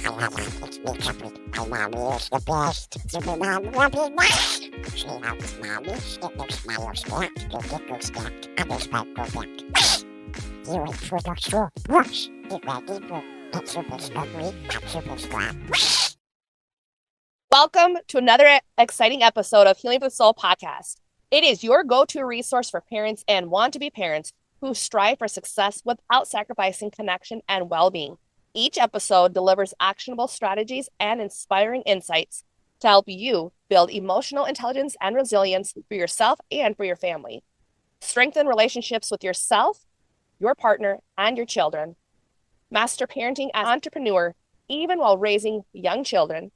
It's me, Kerie. My mommy is the best. Super mom will be next. She helps mommy get their smiles back. To get those back. Others might go back. You wait for the show. Brush. Get ready for It's Super Slippery. Not Super Slap. Welcome to another exciting episode of Healing the Soul podcast. It is your go-to resource for parents and want-to-be parents who strive for success without sacrificing connection and well-being. Each episode delivers actionable strategies and inspiring insights to help you build emotional intelligence and resilience for yourself and for your family. Strengthen relationships with yourself, your partner, and your children. Master parenting as an entrepreneur, even while raising young children.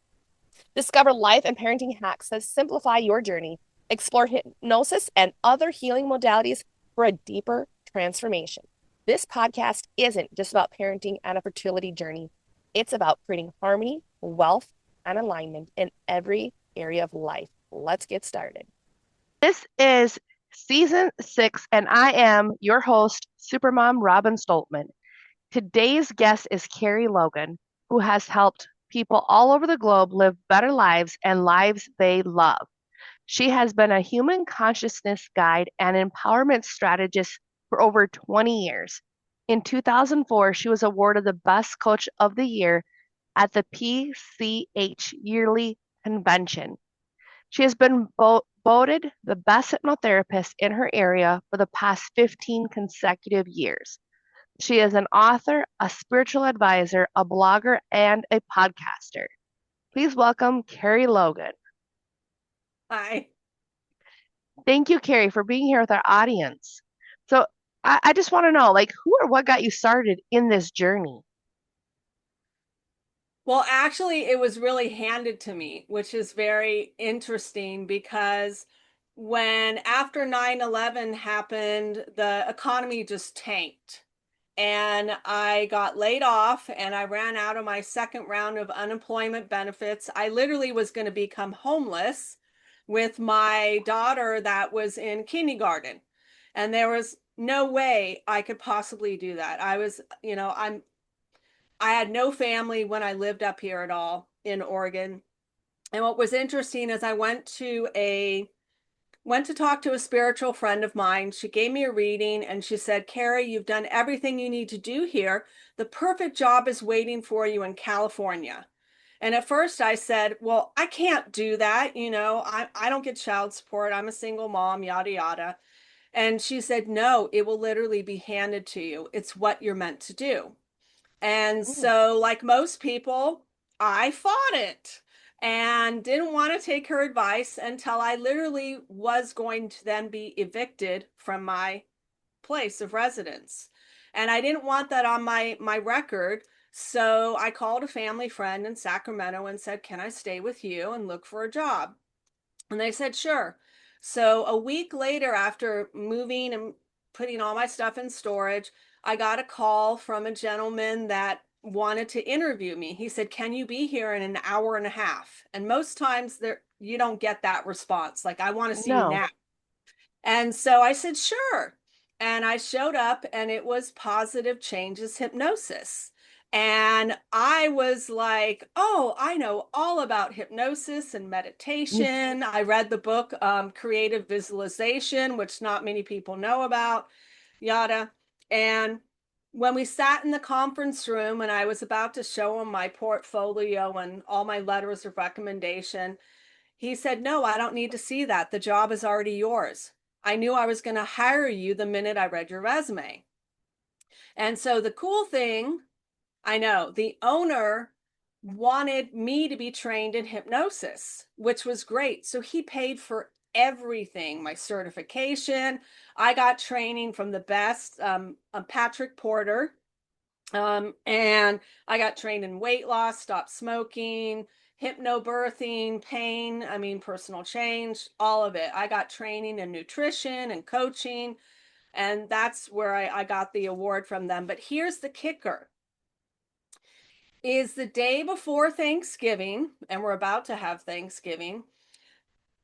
Discover life and parenting hacks that simplify your journey. Explore hypnosis and other healing modalities for a deeper transformation. This podcast isn't just about parenting and a fertility journey. It's about creating harmony, wealth, and alignment in every area of life. Let's get started. This is season 6, and I am your host, Supermom Robin Stoltman. Today's guest is Kerie Logan, who has helped people all over the globe live better lives and lives they love. She has been a human consciousness guide and empowerment strategist for over 20 years. In 2004, she was awarded the Best Coach of the Year at the PCH Yearly Convention. She has been voted the best hypnotherapist in her area for the past 15 consecutive years. She is an author, a spiritual advisor, a blogger, and a podcaster. Please welcome Kerie Logan. Hi. Thank you, Kerie, for being here with our audience. So I just want to know, who or what got you started in this journey? Well, actually, it was really handed to me, which is very interesting because when after 9/11 happened, the economy just tanked. And I got laid off and I ran out of my second round of unemployment benefits. I literally was going to become homeless with my daughter that was in kindergarten. And there was no way I could possibly do that. I had no family when I lived up here at all in Oregon. And what was interesting is I went to talk to a spiritual friend of mine. She gave me a reading and she said, Kerie, you've done everything you need to do here. The perfect job is waiting for you in California. And at first I said, well, I can't do that. I don't get child support. I'm a single mom, yada, yada. And she said, no, it will literally be handed to you. It's what you're meant to do. And so, like most people, I fought it and didn't want to take her advice until I literally was going to then be evicted from my place of residence. And I didn't want that on my record. So I called a family friend in Sacramento and said, can I stay with you and look for a job? And they said, sure. So a week later, after moving and putting all my stuff in storage, I got a call from a gentleman that wanted to interview me. He said, can you be here in an hour and a half? And most times you don't get that response. Like, I want to see you No. now. And so I said, sure. And I showed up and it was Positive Changes Hypnosis. And I was like, oh, I know all about hypnosis and meditation. I read the book, Creative Visualization, which not many people know about, yada. And when we sat in the conference room and I was about to show him my portfolio and all my letters of recommendation, he said, no, I don't need to see that. The job is already yours. I knew I was going to hire you the minute I read your resume. And so the cool thing, I know, the owner wanted me to be trained in hypnosis, which was great. So he paid for everything, my certification. I got training from the best, Patrick Porter. And I got trained in weight loss, stop smoking, hypnobirthing, pain, personal change, all of it. I got training in nutrition and coaching, and that's where I got the award from them. But here's the kicker. Is the day before Thanksgiving, and we're about to have Thanksgiving,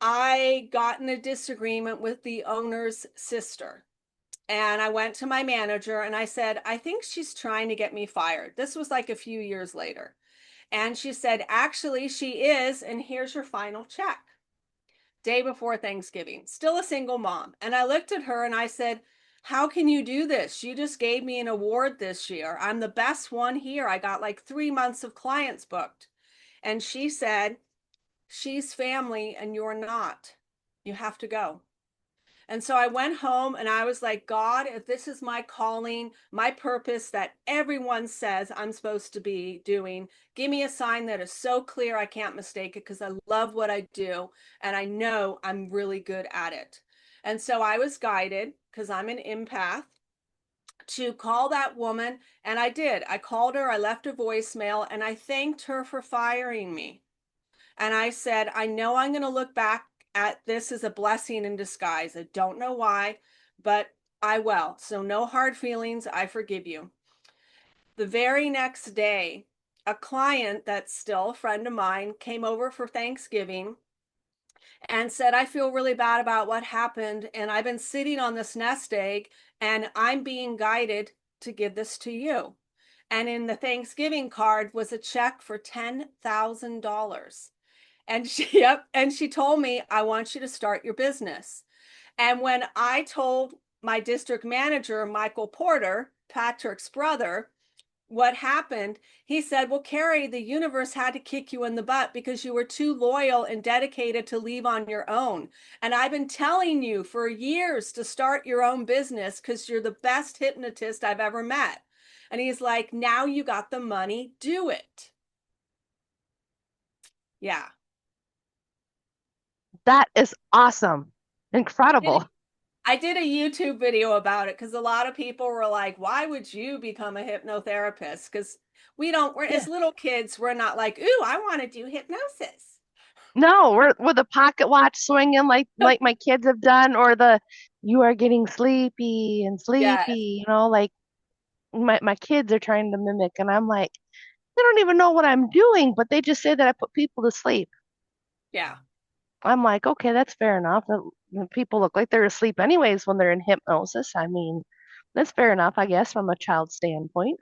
I got in a disagreement with the owner's sister. And I went to my manager and I said, I think she's trying to get me fired. This was like a few years later. And she said, actually, she is. And here's your final check. Day before Thanksgiving, still a single mom. And I looked at her and I said, how can you do this? You just gave me an award this year. I'm the best one here. I got like 3 months of clients booked. And she said, she's family and you're not. You have to go. And so I went home and I was like, God, if this is my calling, my purpose that everyone says I'm supposed to be doing, give me a sign that is so clear I can't mistake it because I love what I do and I know I'm really good at it. And so I was guided because I'm an empath to call that woman. And I did. I called her, I left a voicemail, and I thanked her for firing me. And I said, I know I'm going to look back at this as a blessing in disguise. I don't know why, but I will. So no hard feelings. I forgive you. The very next day, a client that's still a friend of mine came over for Thanksgiving and said, I feel really bad about what happened. And I've been sitting on this nest egg and I'm being guided to give this to you. And in the Thanksgiving card was a check for $10,000. And she told me, I want you to start your business. And when I told my district manager, Michael Porter, Patrick's brother, what happened, he said, well, Kerie, the universe had to kick you in the butt because you were too loyal and dedicated to leave on your own. And I've been telling you for years to start your own business because you're the best hypnotist I've ever met. And he's like, now you got the money, do it. Yeah. That is awesome. Incredible. I did a YouTube video about it because a lot of people were like, why would you become a hypnotherapist? Because we're Yeah. as little kids, we're not like, ooh, I want to do hypnosis. No, we're with a pocket watch swinging like my kids have done, or the you are getting sleepy and Yes. sleepy, like my kids are trying to mimic, and I'm like, they don't even know what I'm doing, but they just say that I put people to sleep. Yeah. I'm like, okay, that's fair enough. People look like they're asleep anyways when they're in hypnosis. I mean, that's fair enough, I guess, from a child's standpoint.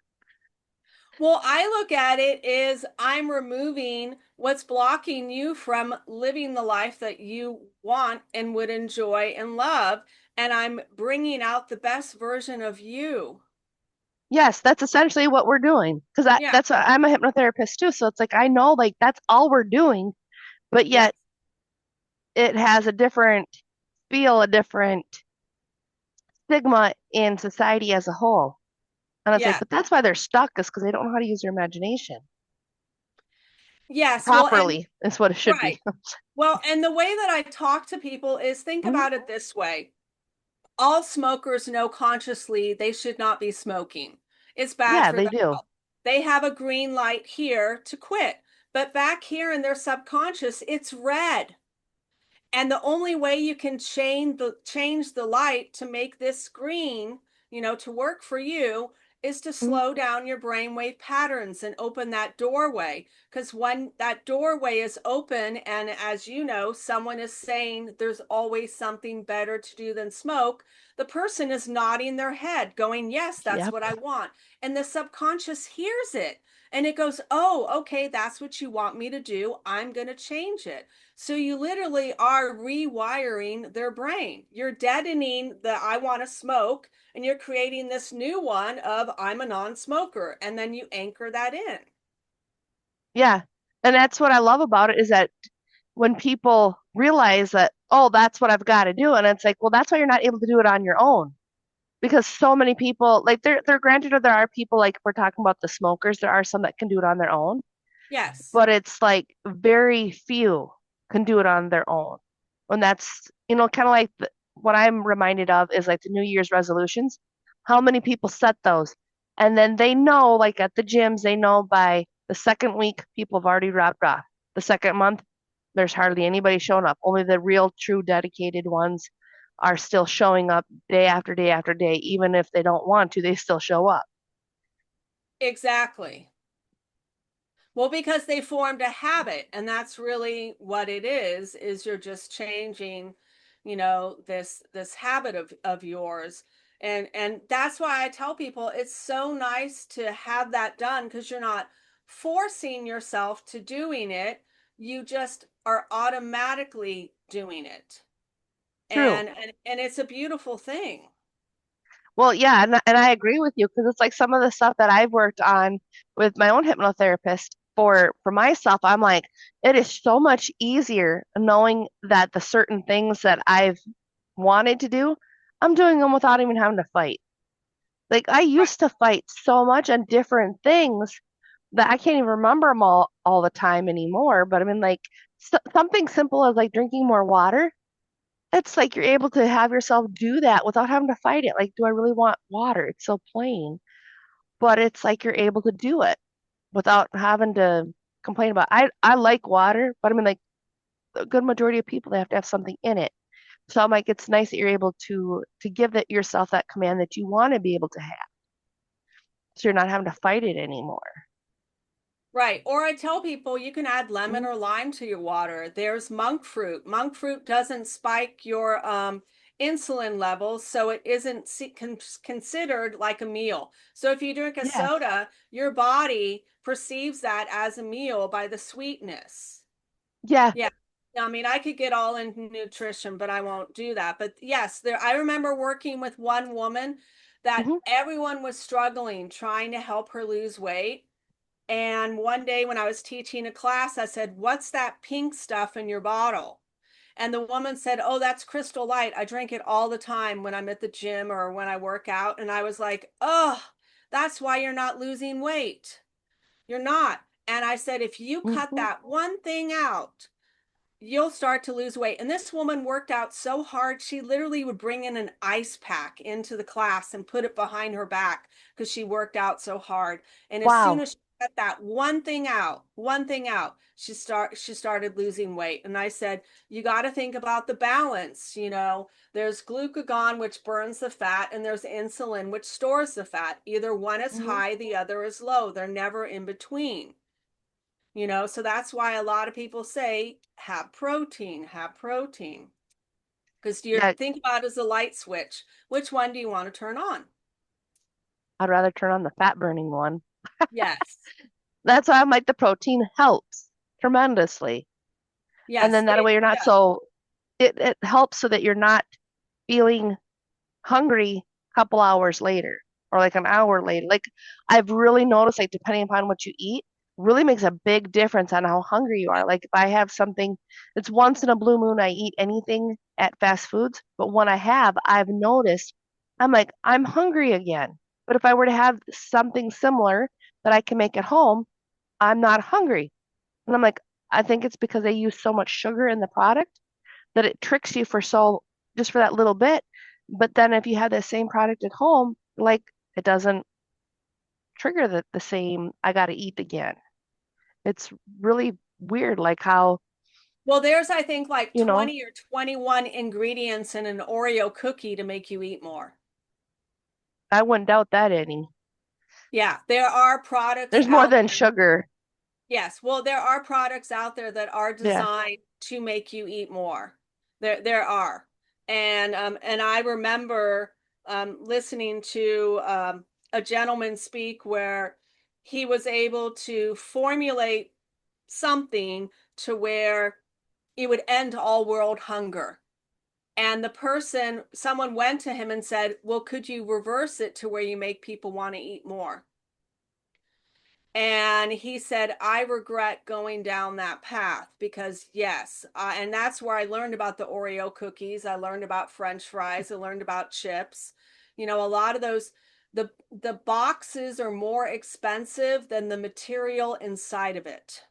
Well, I look at it as I'm removing what's blocking you from living the life that you want and would enjoy and love. And I'm bringing out the best version of you. Yes, that's essentially what we're doing. Because Yeah. that's what, I'm a hypnotherapist too. So it's like I know like that's all we're doing, but Yes. yet it has a different feel, a different stigma in society as a whole. And it's like, Yeah. but that's why they're stuck, is because they don't know how to use their imagination Yes. Well, and properly, is what it should right. be. Well, and the way that I talk to people is think Mhm. about it this way. All smokers know consciously they should not be smoking. It's bad Yeah, for they their do. health. They have a green light here to quit, but back here in their subconscious, it's red. And the only way you can change the light to make this green, to work for you is to Mhm. slow down your brainwave patterns and open that doorway. Because when that doorway is open, and as you know, someone is saying there's always something better to do than smoke, the person is nodding their head, going, yes, that's Yep. what I want. And the subconscious hears it. And it goes, oh, okay, that's what you want me to do. I'm going to change it. So you literally are rewiring their brain. You're deadening the I want to smoke and you're creating this new one of I'm a non-smoker, and then you anchor that in. Yeah. And that's what I love about it, is that when people realize that, oh, that's what I've got to do. And it's like, well, that's why you're not able to do it on your own. Because so many people, like there granted there are people, like we're talking about the smokers, there are some that can do it on their own, Yes. but it's like very few can do it on their own. And that's, kind of like what I'm reminded of is like the New Year's resolutions. How many people set those? And then they know, like at the gyms, they know by the second week, people have already dropped off. The second month, there's hardly anybody showing up. Only the real, true, dedicated ones are still showing up day after day after day. Even if they don't want to, they still show up. Exactly. Well, because they formed a habit, and that's really what it is you're just changing, this habit of yours. And that's why I tell people it's so nice to have that done, because you're not forcing yourself to doing it. You just are automatically doing it. True. And it's a beautiful thing. Well, yeah, and I agree with you because it's like some of the stuff that I've worked on with my own hypnotherapist for myself, I'm like, it is so much easier knowing that the certain things that I've wanted to do, I'm doing them without even having to fight. Like I Right. used to fight so much on different things that I can't even remember them all the time anymore. But I mean, like something simple as like drinking more water. It's like you're able to have yourself do that without having to fight it. Like, do I really want water? It's so plain, but it's like you're able to do it without having to complain about. I like water, but I mean, like a good majority of people, they have to have something in it. So I'm like, it's nice that you're able to give that yourself that command that you want to be able to have, so you're not having to fight it anymore. Right. Or I tell people you can add lemon Mhm. or lime to your water. There's monk fruit. Monk fruit doesn't spike your insulin levels, so it isn't considered like a meal. So if you drink a Yes. soda, your body perceives that as a meal by the sweetness. Yeah. Yeah. I mean, I could get all into nutrition, but I won't do that. But yes, there I remember working with one woman that Hmm. everyone was struggling trying to help her lose weight. And one day when I was teaching a class, I said, "What's that pink stuff in your bottle?" And the woman said, "Oh, that's Crystal Light. I drink it all the time when I'm at the gym or when I work out." And I was like, "Oh, that's why you're not losing weight. You're not." And I said, "If you cut Hmm. that one thing out, you'll start to lose weight." And this woman worked out so hard, she literally would bring in an ice pack into the class and put it behind her back because she worked out so hard. And as soon Wow. as she got that one thing out, she started losing weight. And I said, "You got to think about the balance, There's glucagon, which burns the fat, and there's insulin, which stores the fat. Either one is Hmm. high, the other is low. They're never in between." So that's why a lot of people say have protein. Because you Yeah, think about it as a light switch. Which one do you want to turn on? I'd rather turn on the fat burning one. Yes. That's why I'm like the protein helps tremendously. And Yes, then that it way you're not does. so it helps so that you're not feeling hungry a couple hours later or like an hour later. Like I've really noticed like depending upon what you eat really makes a big difference on how hungry you are. Like if I have something, it's once in a blue moon I eat anything at fast foods, but when I've noticed I'm like I'm hungry again. But if I were to have something similar that I can make at home, I'm not hungry. And I'm like, I think it's because they use so much sugar in the product that it tricks you for so just for that little bit. But then if you have the same product at home, like it doesn't trigger the same, I gotta eat again. It's really weird, like how, Well, there's, I think, like you know, 20 or 21 ingredients in an Oreo cookie to make you eat more. I wouldn't doubt that any. Yeah, there are products There's more out than there. sugar. Yes, well, there are products out there that are Yeah. designed to make you eat more. There are, and I remember listening to a gentleman speak where he was able to formulate something to where it would end all world hunger. And someone went to him and said, "Well, could you reverse it to where you make people want to eat more?" And he said, "I regret going down that path because, yes." And that's where I learned about the Oreo cookies. I learned about French fries. I learned about chips. A lot of those, the boxes are more expensive than the material inside of it.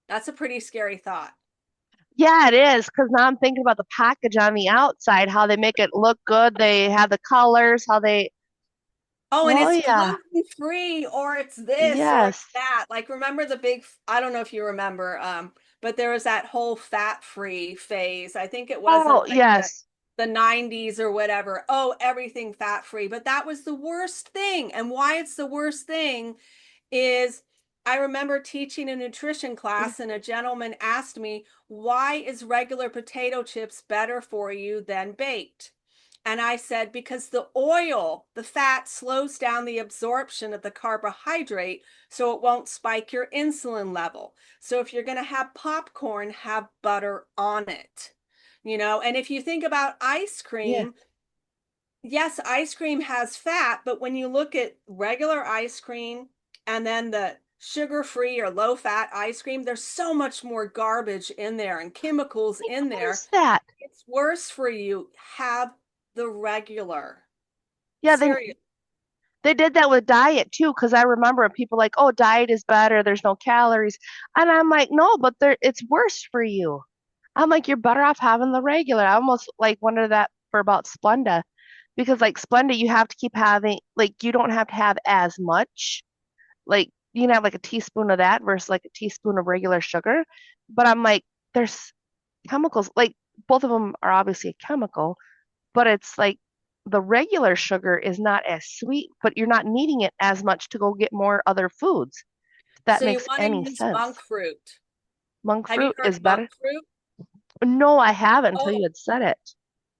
That's a pretty scary thought. Yeah, it is. Because now I'm thinking about the package on the outside, how they make it look good. They have the colors, how they, Oh, and oh, it's yeah. gluten free, or it's this, or it's Yes. that. Like, remember the big, I don't know if you remember, but there was that whole fat free phase. I think it Oh, wasn't like yes. the 90s or whatever. Oh, everything fat free. But that was the worst thing. And why it's the worst thing is I remember teaching a nutrition class, and a gentleman asked me, "Why is regular potato chips better for you than baked?" And I said, because the oil, the fat slows down the absorption of the carbohydrate so it won't spike your insulin level. So if you're going to have popcorn, have butter on it. And if you think about ice Yeah. cream, yes, ice cream has fat, but when you look at regular ice cream and then the sugar-free or low-fat ice cream, there's so much more garbage in there and chemicals I in there. noticed that. It's worse for you. Have the regular. Yeah, Serious. they did that with diet too, because I remember people like, oh, diet is better, there's no calories. And I'm like, no, but it's worse for you. I'm like, you're better off having the regular. I almost like wondered that for about Splenda, because like Splenda, you have to keep having, like, you don't have to have as much. Like, you can have like a teaspoon of that versus like a teaspoon of regular sugar. But I'm like, there's chemicals, like, both of them are obviously a chemical, but it's like the regular sugar is not as sweet, but you're not needing it as much to go get more other foods. If that So you makes want to any use sense. monk fruit. Monk Have you fruit heard is of monk better. fruit? No, I haven't until you Oh, had said it.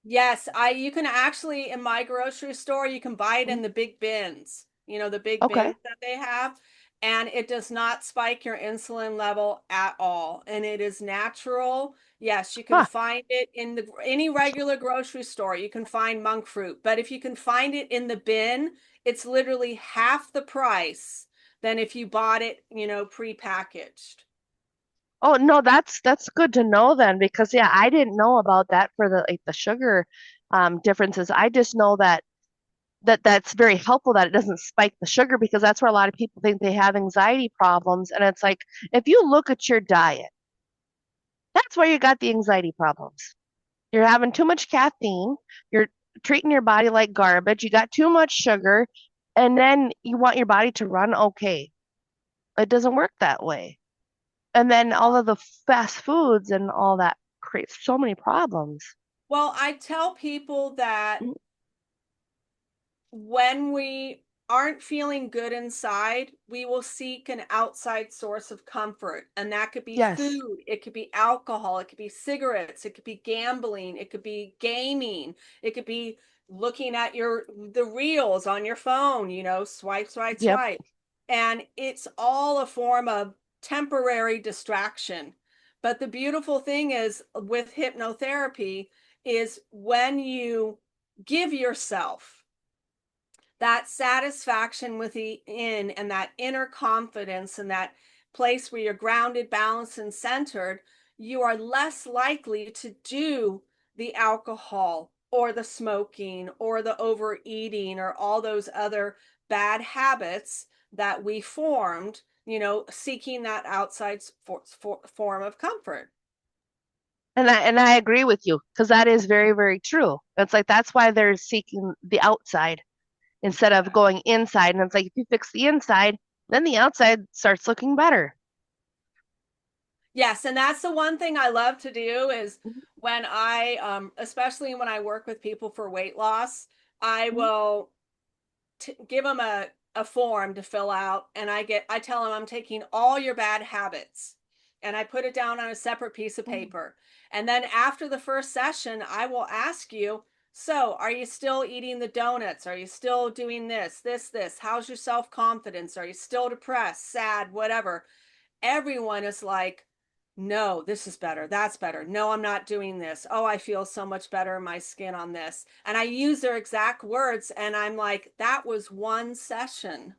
yes, you can actually in my grocery store, you can buy it Mm, in the big bins, the big okay. bins that they have, and it does not spike your insulin level at all. And it is natural. Yes, you can Huh. find it in any regular grocery store. You can find monk fruit, but if you can find it in the bin, it's literally half the price than if you bought it, prepackaged. Oh no, that's good to know then, because yeah, I didn't know about that for the like the sugar differences. I just know that's very helpful that it doesn't spike the sugar, because that's where a lot of people think they have anxiety problems. And it's like, if you look at your diet, that's where you got the anxiety problems. You're having too much caffeine, you're treating your body like garbage, you got too much sugar, and then you want your body to run okay. It doesn't work that way. And then all of the fast foods and all that creates so many problems. Well, I tell people that Mm, when we aren't feeling good inside, we will seek an outside source of comfort. And that could be yes. food, it could be alcohol, it could be cigarettes, it could be gambling, it could be gaming, it could be looking at the reels on your phone, swipe, swipe, Yep. swipe. And it's all a form of temporary distraction. But the beautiful thing is with hypnotherapy is when you give yourself that satisfaction within and that inner confidence and that place where you're grounded, balanced, and centered, you are less likely to do the alcohol or the smoking or the overeating or all those other bad habits that we formed, seeking that outside form of comfort. And I agree with you, because that is very, very true. It's like that's why they're seeking the outside instead of going inside. And it's like if you fix the inside, then the outside starts looking better. Yes, and that's the one thing I love to do is when especially when I work with people for weight loss, I Mhm. will give them a form to fill out, and I tell them I'm taking all your bad habits, and I put it down on a separate piece of Mhm. paper. And then after the first session, I will ask you, so are you still eating the donuts? Are you still doing this? How's your self confidence? Are you still depressed, sad, whatever? Everyone is like, no, this is better. That's better. No, I'm not doing this. Oh, I feel so much better in my skin on this. And I use their exact words. And I'm like, that was one session.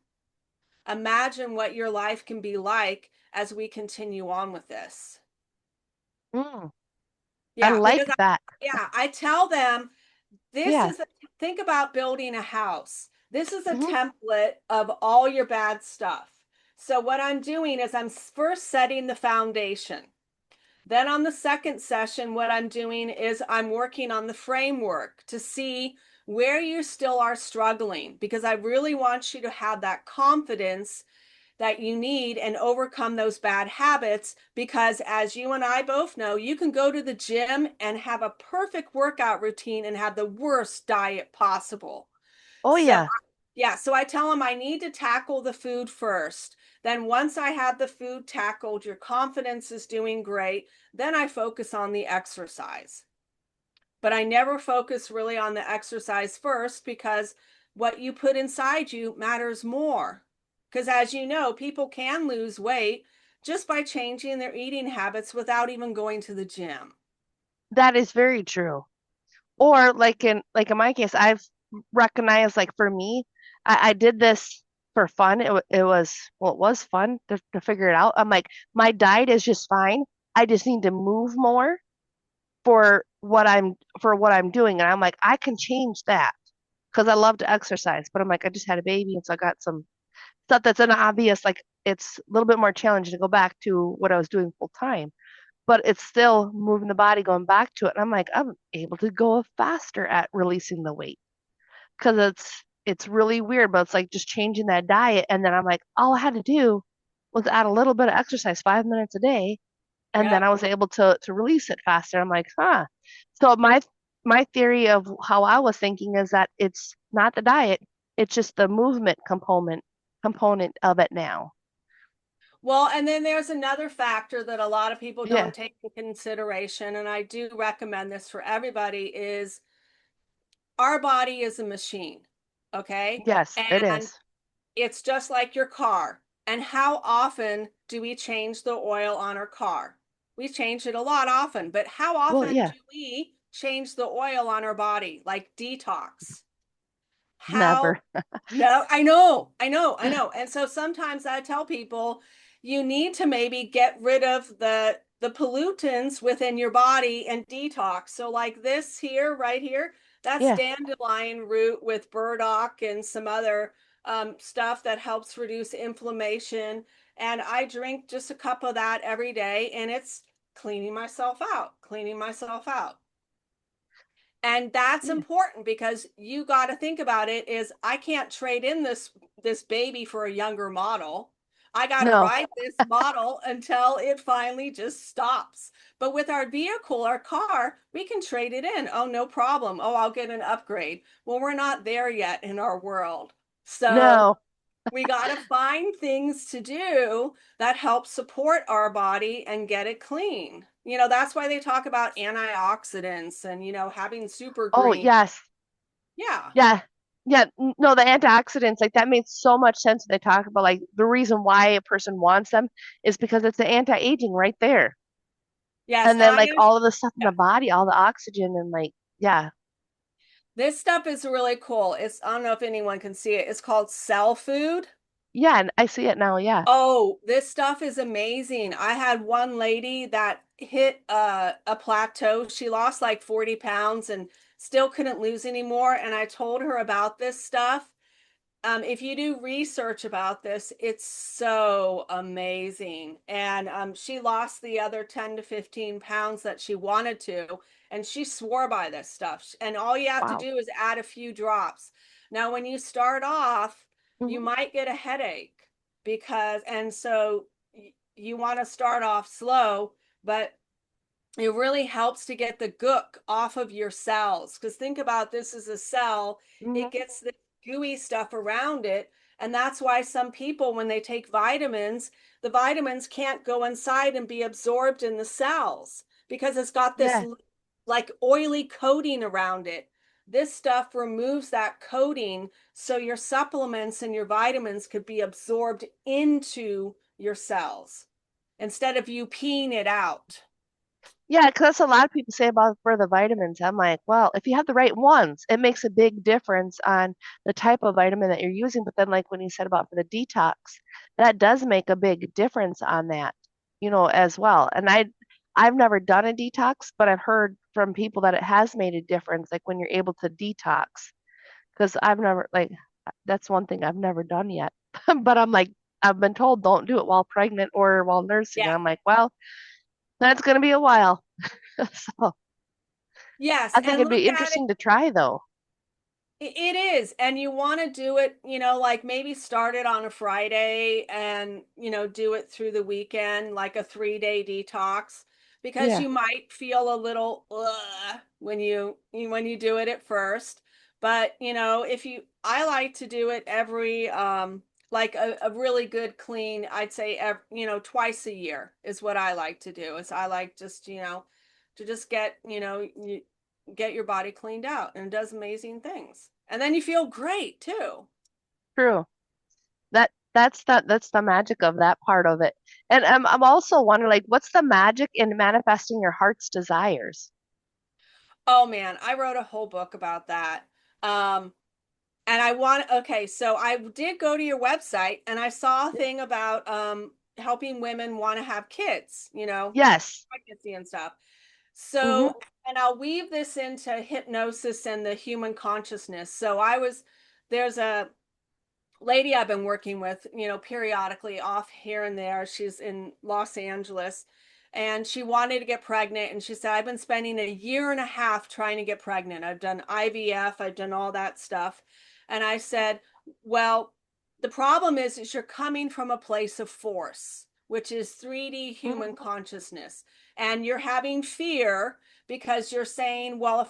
Imagine what your life can be like as we continue on with this. Mm, I Yeah, because like that. I tell them this Yeah. is think about building a house. This is a Hmm. template of all your bad stuff. So what I'm doing is I'm first setting the foundation. Then on the second session, what I'm doing is I'm working on the framework to see where you still are struggling, because I really want you to have that confidence that you need and overcome those bad habits. Because as you and I both know, you can go to the gym and have a perfect workout routine and have the worst diet possible. Oh So, yeah. yeah, so I tell them I need to tackle the food first. Then, once I have the food tackled, your confidence is doing great. Then I focus on the exercise. but I never focus really on the exercise first because what you put inside you matters more. Because as you know, people can lose weight just by changing their eating habits without even going to the gym. That is very true. Or like in my case, I've recognized like for me, I did this for fun. It was well, it was fun to figure it out. I'm like, my diet is just fine. I just need to move more for what I'm doing. And I'm like, I can change that because I love to exercise. But I'm like, I just had a baby, and so I got some stuff that's an obvious, like it's a little bit more challenging to go back to what I was doing full time, but it's still moving the body, going back to it. And I'm like, I'm able to go faster at releasing the weight because it's really weird, but it's like just changing that diet. And then I'm like, all I had to do was add a little bit of exercise, 5 minutes a day, and then Yep. I was able to release it faster. I'm like, huh. So my theory of how I was thinking is that it's not the diet, it's just the movement component of it now. Well, and then there's another factor that a lot of people Yeah. don't take into consideration, and I do recommend this for everybody, is our body is a machine, okay? Yes, it And is. it's just like your car. And how often do we change the oil on our car? We change it a lot often, but how Well, often yeah, do we change the oil on our body, like detox? How? never. No, I know. And so sometimes I tell people you need to maybe get rid of the pollutants within your body and detox. So like this here, right here, that's Yeah. dandelion root with burdock and some other stuff that helps reduce inflammation. And I drink just a cup of that every day, and it's cleaning myself out. And that's Yeah. important because you got to think about it is I can't trade in this baby for a younger model. I got to No, ride this model until it finally just stops. But with our vehicle, our car, we can trade it in. Oh, no problem. Oh, I'll get an upgrade. Well, we're not there yet in our world. So no. we got to find things to do that help support our body and get it clean. That's why they talk about antioxidants and, having super Oh, green. yes. Yeah. Yeah. Yeah. No, the antioxidants, like that makes so much sense. They talk about like the reason why a person wants them is because it's the anti-aging right there. Yes. And And then I'm like going to, all of the stuff in yeah, the body, all the oxygen and like, yeah. this stuff is really cool. I don't know if anyone can see it. It's called cell food. Yeah, and I see it now. Yeah. Oh, this stuff is amazing. I had one lady that hit a plateau. She lost like 40 pounds and still couldn't lose anymore. And I told her about this stuff. If you do research about this, it's so amazing. And she lost the other 10 to 15 pounds that she wanted to, and she swore by this stuff. And all you have to Wow. do is add a few drops. Now, when you start off, you Hmm. might get a headache and so you want to start off slow, but it really helps to get the gook off of your cells. Because think about this as a cell, it Hmm. gets the gooey stuff around it. And that's why some people, when they take vitamins, the vitamins can't go inside and be absorbed in the cells because it's got this Yeah. like oily coating around it. This stuff removes that coating so your supplements and your vitamins could be absorbed into your cells instead of you peeing it out. Yeah, because that's a lot of people say about for the vitamins. I'm like, well, if you have the right ones, it makes a big difference on the type of vitamin that you're using. But then, like when you said about for the detox, that does make a big difference on that, as well. And I've never done a detox, but I've heard from people that it has made a difference, like when you're able to detox. Because I've never, like, that's one thing I've never done yet. But I'm like, I've been told don't do it while pregnant or while nursing. And Yeah. I'm like, well, that's going to be a while. So Yes, I think and it'd look be at it. interesting to try though. It is, and you want to do it, like maybe start it on a Friday and, do it through the weekend, like a 3-day detox, because Yeah. you might feel a little when when you do it at first. But, if I like to do it every, like a really good clean, I'd say, twice a year is what I like to do. Is I like just, to just get, get your body cleaned out, and it does amazing things. And then you feel great too. True. That's the magic of that part of it. And I'm also wondering, like, what's the magic in manifesting your heart's desires? Oh man, I wrote a whole book about that. Um, and okay, so I did go to your website and I saw a Yeah. thing about helping women want to have kids, Yes. pregnancy and stuff. Hmm. So, and I'll weave this into hypnosis and the human consciousness. There's a lady I've been working with, periodically off here and there. She's in Los Angeles and she wanted to get pregnant. And she said, I've been spending a year and a half trying to get pregnant. I've done IVF, I've done all that stuff. And I said, well, the problem is you're coming from a place of force, which is 3D human consciousness. And you're having fear because you're saying, well, if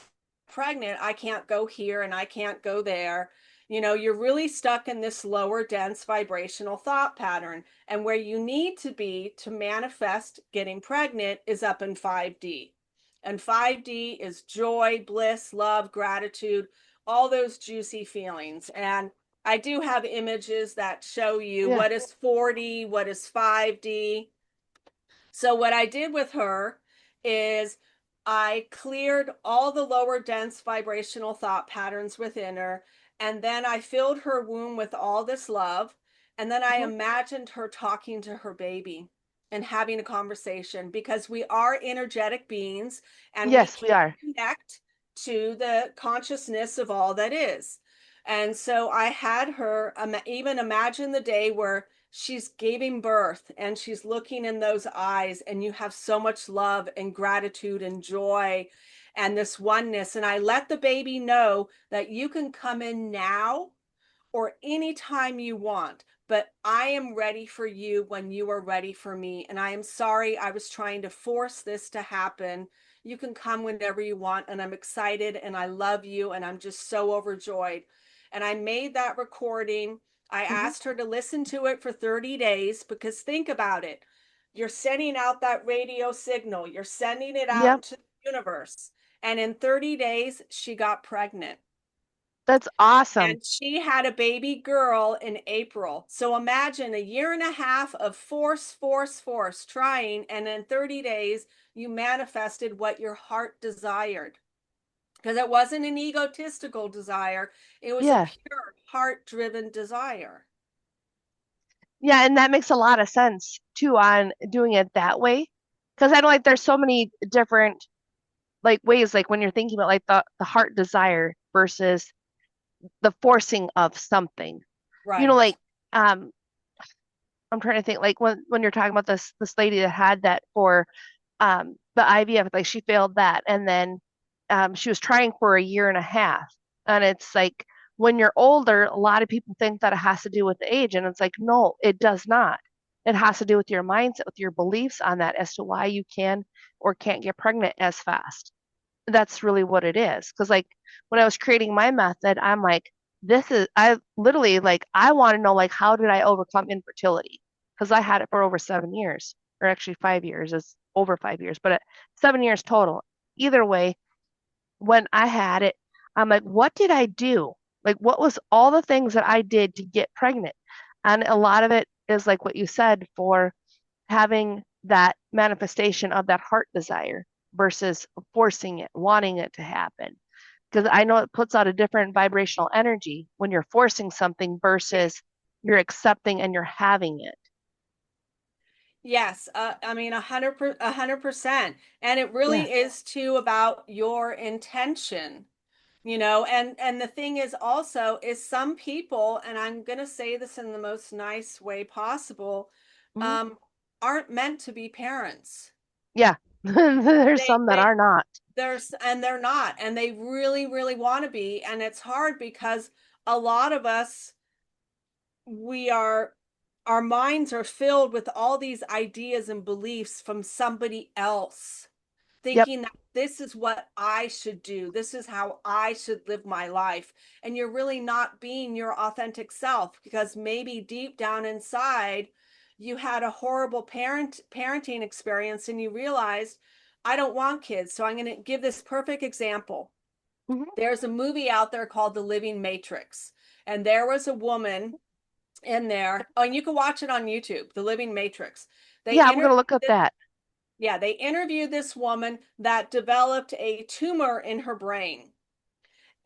I'm pregnant, I can't go here and I can't go there. You're really stuck in this lower dense vibrational thought pattern. And where you need to be to manifest getting pregnant is up in 5D. And 5D is joy, bliss, love, gratitude, all those juicy feelings. And I do have images that show you Yeah. what is 4D, what is 5D. So what I did with her is I cleared all the lower dense vibrational thought patterns within her. And then I filled her womb with all this love. And then I Hmm. imagined her talking to her baby and having a conversation because we are energetic beings and we Yes, can we are. connect to the consciousness of all that is. And so I had her even imagine the day where she's giving birth and she's looking in those eyes and you have so much love and gratitude and joy and this oneness. And I let the baby know that you can come in now or anytime you want, but I am ready for you when you are ready for me. And I am sorry I was trying to force this to happen. You can come whenever you want, and I'm excited and I love you, and I'm just so overjoyed. And I made that recording. I Hmm. asked her to listen to it for 30 days because think about it. You're sending out that radio signal, you're sending it out Yep. into the universe. And in 30 days, she got pregnant. That's awesome. And she had a baby girl in April. So imagine a year and a half of force, force, force, trying. And in 30 days, you manifested what your heart desired. Because it wasn't an egotistical desire, it was a Yeah. pure heart driven desire. Yeah, and that makes a lot of sense too on doing it that way. Because I know like there's so many different like ways, like when you're thinking about like the heart desire versus the forcing of something. Right. Like um I'm trying to think like when you're talking about this lady that had that for the IVF, like she failed that and then she was trying for a year and a half. And it's like when you're older, a lot of people think that it has to do with the age, and it's like no, it does not. It has to do with your mindset, with your beliefs on that as to why you can or can't get pregnant as fast. That's really what it is. Because like when I was creating my method, I'm like, I literally like I want to know like how did I overcome infertility? Because I had it for over 7 years, or actually 5 years. It's over 5 years, but 7 years total. Either way, when I had it, I'm like, what did I do? Like, what was all the things that I did to get pregnant? And a lot of it is like what you said for having that manifestation of that heart desire versus forcing it, wanting it to happen. Because I know it puts out a different vibrational energy when you're forcing something Yeah. versus you're accepting and you're having it. Yes, I mean 100%, and it Yeah. really is too about your intention. And the thing is also is some people, and I'm going to say this in the most nice way possible, Hmm. um aren't meant to be parents. Yeah. There's they some that they are not. they're not, and they really really want to be, and it's hard because a lot of us, we are our minds are filled with all these ideas and beliefs from somebody else, Yep. thinking that this is what I should do. This is how I should live my life. And you're really not being your authentic self because maybe deep down inside you had a horrible parenting experience and you realized I don't want kids. So I'm going to give this perfect example. Mhm. There's a movie out there called The Living Matrix. And there was a woman in there. Oh, and you can watch it on YouTube, The Living Matrix. They Yeah, I'm gonna look interviewed up this, that. yeah, they interviewed this woman that developed a tumor in her brain.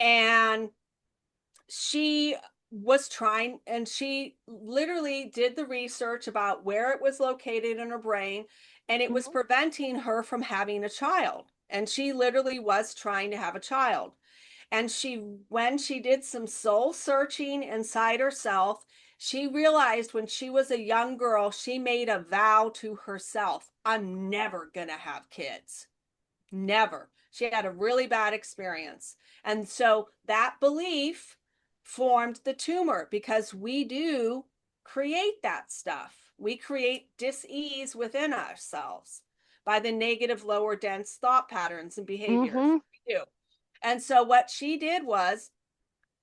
And she was trying, and she literally did the research about where it was located in her brain, and it was Mhm. preventing her from having a child. And she literally was trying to have a child. And when she did some soul searching inside herself, she realized when she was a young girl, she made a vow to herself, I'm never going to have kids. Never. She had a really bad experience. And so that belief formed the tumor because we do create that stuff. We create dis-ease within ourselves by the negative, lower dense thought patterns and behaviors. Mhm. We do. And so what she did was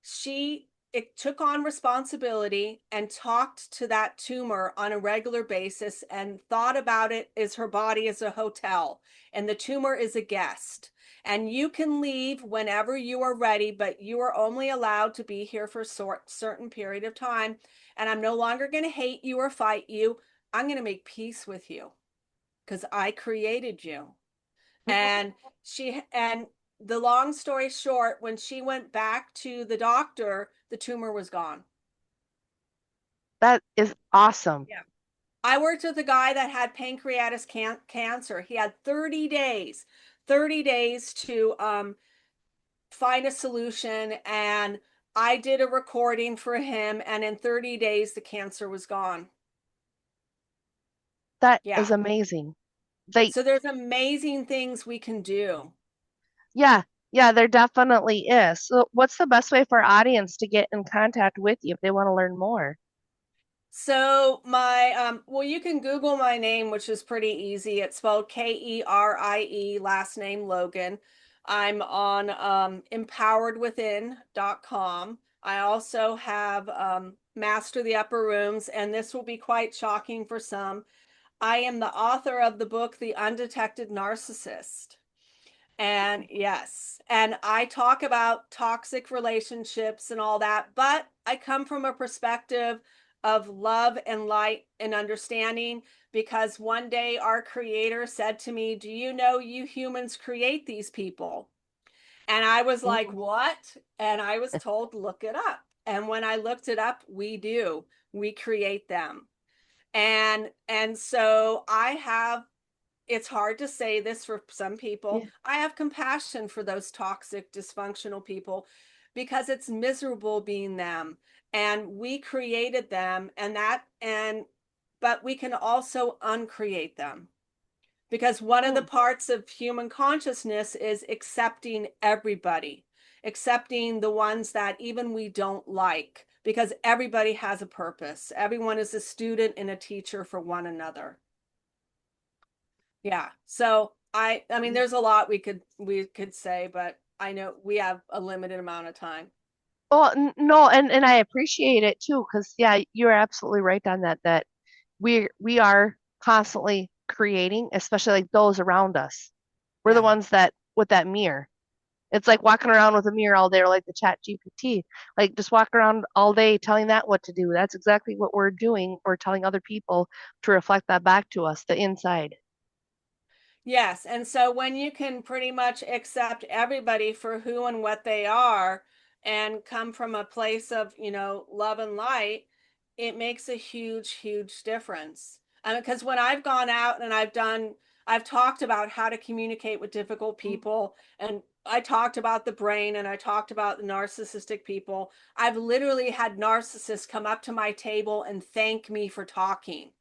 she it took on responsibility and talked to that tumor on a regular basis and thought about it as her body is a hotel and the tumor is a guest. And you can leave whenever you are ready, but you are only allowed to be here for a certain period of time. And I'm no longer going to hate you or fight you. I'm going to make peace with you because I created you. Mhm. And the long story short, when she went back to the doctor, the tumor was gone. That is awesome. Yeah. I worked with a guy that had pancreatic cancer. He had 30 days to find a solution. And I did a recording for him. And in 30 days, the cancer was gone. That Yeah. is amazing. They, So there's amazing things we can do. yeah, yeah, there definitely is. So, what's the best way for our audience to get in contact with you if they want to learn more? So my well, you can Google my name, which is pretty easy. It's spelled Kerie, last name Logan. I'm on empoweredwithin.com. I also have Master the Upper Rooms, and this will be quite shocking for some. I am the author of the book The Undetected Narcissist. And yes, and I talk about toxic relationships and all that, but I come from a perspective of love and light and understanding because one day our creator said to me, do you know you humans create these people? And I was like, Mhm. what? And I was told, look it up. And when I looked it up, we do. We create them. And so I have, it's hard to say this for some people. Yeah. I have compassion for those toxic, dysfunctional people because it's miserable being them. And we created them, but we can also uncreate them because one of the Mm. parts of human consciousness is accepting everybody, accepting the ones that even we don't like, because everybody has a purpose. Everyone is a student and a teacher for one another. Yeah. So I mean there's a lot we could say, but I know we have a limited amount of time. Well, no, and I appreciate it too, because yeah, you're absolutely right on that. That we are constantly creating, especially like those around us. We're the Yeah. ones that with that mirror. It's like walking around with a mirror all day, or like the chat GPT. Like just walk around all day telling that what to do. That's exactly what we're doing. We're telling other people to reflect that back to us, the inside. Yes. And so when you can pretty much accept everybody for who and what they are and come from a place of, love and light, it makes a huge, huge difference. Because when I've gone out and I've talked about how to communicate with difficult Mhm. people, and I talked about the brain and I talked about the narcissistic people. I've literally had narcissists come up to my table and thank me for talking.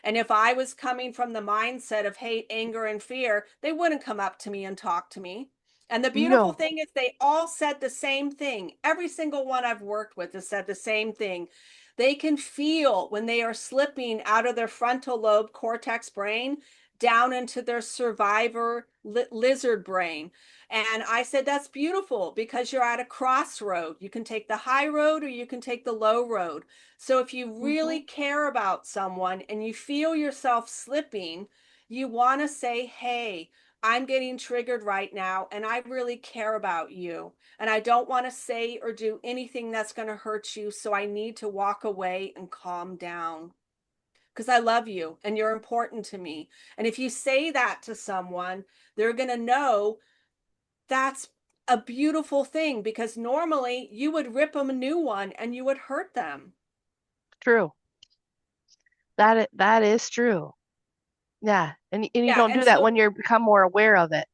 And if I was coming from the mindset of hate, anger, and fear, they wouldn't come up to me and talk to me. And the beautiful No. thing is, they all said the same thing. Every single one I've worked with has said the same thing. They can feel when they are slipping out of their frontal lobe cortex brain down into their survivor lizard brain. And I said, that's beautiful because you're at a crossroad. You can take the high road or you can take the low road. So if you really Hmm. care about someone and you feel yourself slipping, you want to say, hey, I'm getting triggered right now, and I really care about you. And I don't want to say or do anything that's going to hurt you. So I need to walk away and calm down because I love you and you're important to me. And if you say that to someone, they're going to know that's a beautiful thing, because normally you would rip them a new one and you would hurt them. True. That is true. Yeah. And you Yeah. don't And do that so, when you become more aware of it.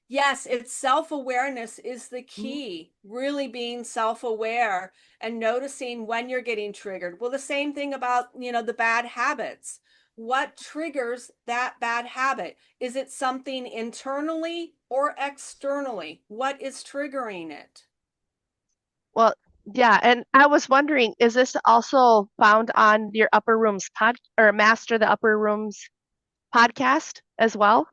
yes, it's self-awareness is the Mhm. key, really being self-aware and noticing when you're getting triggered. Well, the same thing about, the bad habits. What triggers that bad habit? Is it something internally or externally? What is triggering it? Well, yeah, and I was wondering, is this also found on your Upper Rooms pod or Master the Upper Rooms podcast as well?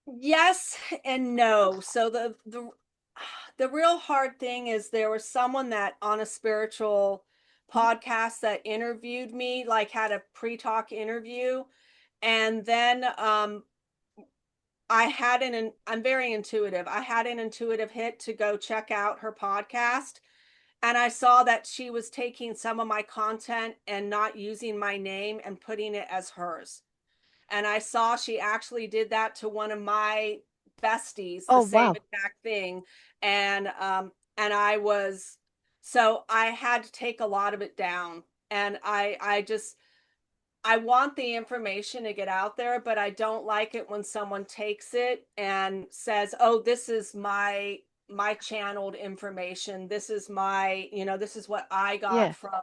Yes and no. So the real hard thing is there was someone that on a spiritual Mhm. podcast that interviewed me, like had a pre-talk interview, and then I'm very intuitive. I had an intuitive hit to go check out her podcast, and I saw that she was taking some of my content and not using my name and putting it as hers. And I saw she actually did that to one of my besties, the Oh, same wow. exact thing. And I was, so I had to take a lot of it down. And I want the information to get out there, but I don't like it when someone takes it and says, "Oh, this is my channeled information. This is this is what I got Yeah. from."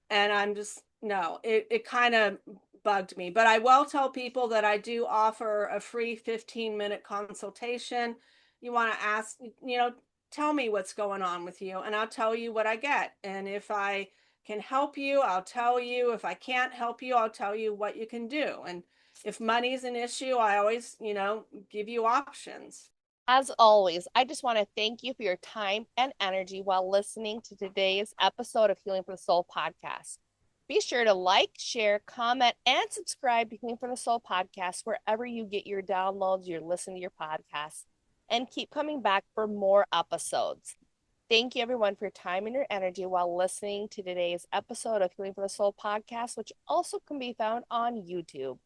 And I'm just, no, it kind of bugged me. But I will tell people that I do offer a free 15-minute consultation. You want to ask, tell me what's going on with you, and I'll tell you what I get. And if I can help you, I'll tell you. If I can't help you, I'll tell you what you can do. And if money's an issue, I always, give you options. As always, I just want to thank you for your time and energy while listening to today's episode of Healing for the Soul podcast. Be sure to like, share, comment, and subscribe to Healing for the Soul podcast wherever you get your downloads, you're listening to your podcasts, and keep coming back for more episodes. Thank you, everyone, for your time and your energy while listening to today's episode of Healing for the Soul podcast, which also can be found on YouTube.